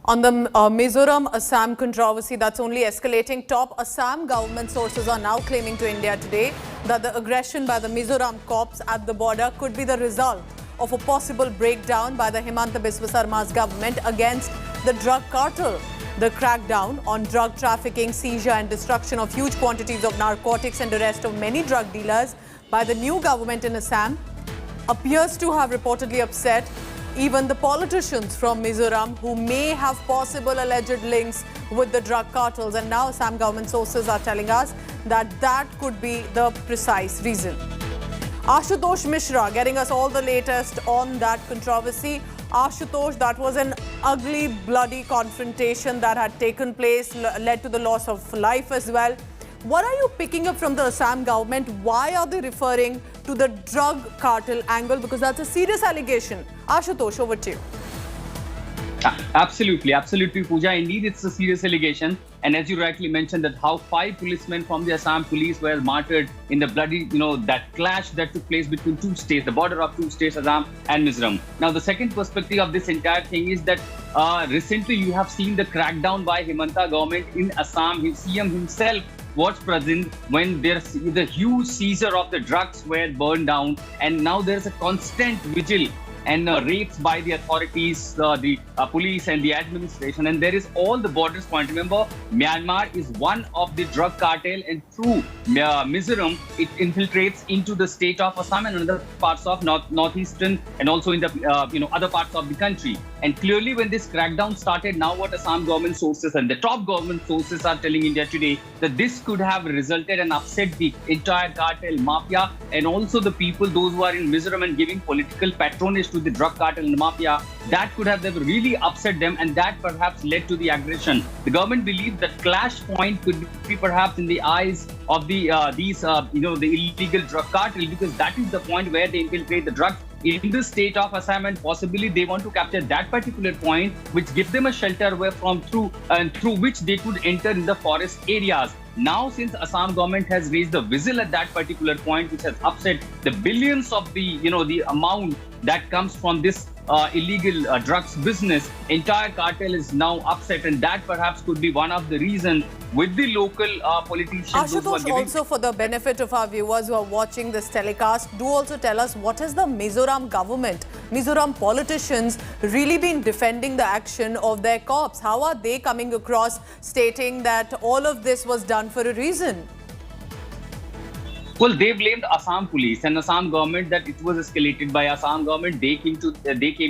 On the Mizoram-Assam controversy that's only escalating, top Assam government sources are now claiming to India today that the aggression by the Mizoram cops at the border could be the result of a possible breakdown by the Himanta Biswa Sarma's government against the drug cartel. The crackdown on drug trafficking, seizure and destruction of huge quantities of narcotics and arrest of many drug dealers by the new government in Assam appears to have reportedly upset even the politicians from Mizoram who may have possible alleged links with the drug cartels. And now Assam government sources are telling us that that could be the precise reason. Ashutosh Mishra getting us all the latest on that controversy. Ashutosh, that was an ugly, bloody confrontation that had taken place, led to the loss of life as well. What are you picking up from the Assam government? Why are they referring to the drug cartel angle? Because that's a serious allegation. Ashutosh, over to you. Absolutely, Pooja. Indeed, it's a serious allegation. And as you rightly mentioned, that how 5 policemen from the Assam police were martyred in the bloody, that clash that took place between 2 states, the border of 2 states, Assam and Mizoram. Now, the second perspective of this entire thing is that recently you have seen the crackdown by Himanta government in Assam. His CM himself was present when there's the huge seizure of the drugs were burned down, and now there's a constant vigil and raids by the authorities, the police and the administration, and there is all the borders point. Remember, Myanmar is one of the drug cartel, and through Mizoram, it infiltrates into the state of Assam and other parts of northeastern and also in the other parts of the country. And clearly, when this crackdown started, now what Assam government sources and the top government sources are telling India today that this could have resulted and upset the entire cartel mafia and also the people, those who are in Mizoram and giving political patronage to the drug cartel and the mafia. That could have really upset them, and that perhaps led to the aggression. The government believes that clash point could be perhaps in the eyes of the the illegal drug cartel, because that is the point where they infiltrate the drugs in the state of Assam, and possibly they want to capture that particular point, which gives them a shelter where from through which they could enter in the forest areas. Now, since Assam government has raised the whistle at that particular point, which has upset the billions of the amount that comes from this illegal drugs business, entire cartel is now upset, and that perhaps could be one of the reasons with the local politicians. Ashutosh, also for the benefit of our viewers who are watching this telecast, do also tell us what has the Mizoram government, Mizoram politicians really been defending the action of their cops? How are they coming across stating that all of this was done for a reason? Well, they blamed Assam police and Assam government that it was escalated by Assam government. They came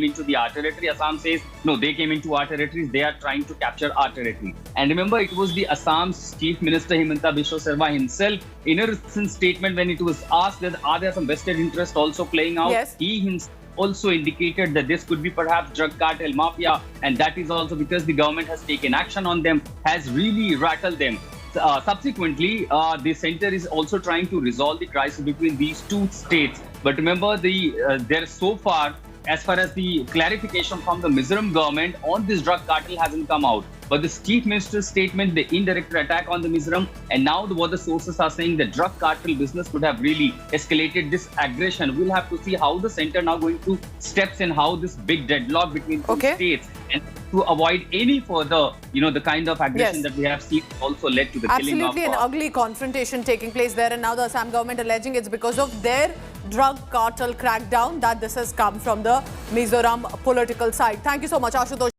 into our territory. Assam says, no, they came into our territories. They are trying to capture our territory. And remember, it was the Assam's Chief Minister Himanta Biswa Sarma himself in a recent statement when it was asked that are there some vested interest also playing out? Yes. He himself also indicated that this could be perhaps drug cartel mafia, and that is also because the government has taken action on them, has really rattled them. Subsequently, the center is also trying to resolve the crisis between these 2 states. But remember, there so far as the clarification from the Mizoram government on this drug cartel hasn't come out. But the Chief Minister's statement, the indirect attack on the Mizoram, and now what the sources are saying, the drug cartel business could have really escalated this aggression. We'll have to see how the center now going to steps in how this big deadlock between 2 states, and to avoid any further, the kind of aggression that we have seen also led to the killing of... Absolutely an ugly confrontation taking place there, and now the Assam government alleging it's because of their drug cartel crackdown that this has come from the Mizoram political side. Thank you so much, Ashutosh.